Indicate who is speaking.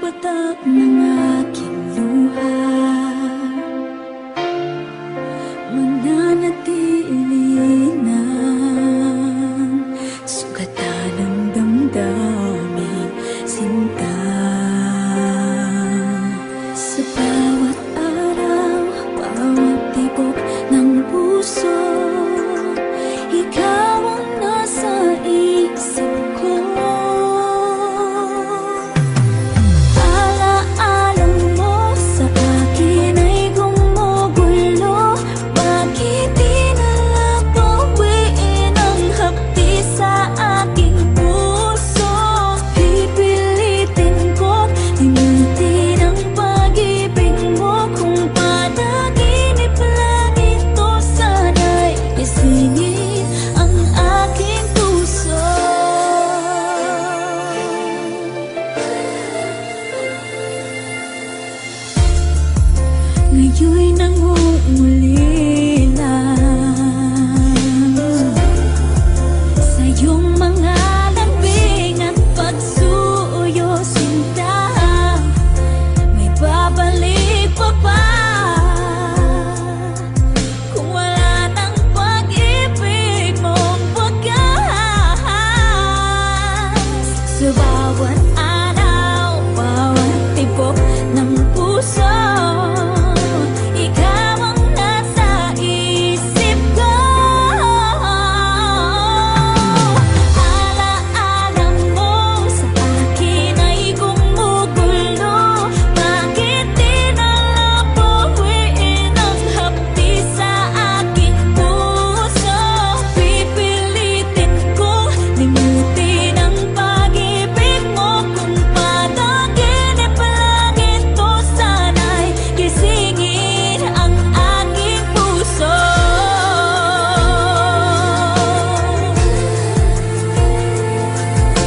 Speaker 1: patak ng aking luha, mananatili ng sugatan ng damdamin, sinta. Sa bawat araw, bawat tibok ng puso, ikaw ang nasa isip ko. Alaala mo sa akin ay gumugulo. Bakit di nalang bawiin ang hapdi sa aking puso? Pipilitin ko't limutin ang pag-ibig mo. Kung panaginip lang ito, sana'y isingin ang aking puso. Ngayon'y nangungulila sa iyong mga lambing at pagsuyo, sinta. May babalik pa ba kung wala ng pag-ibig mong wagas? Sa bawat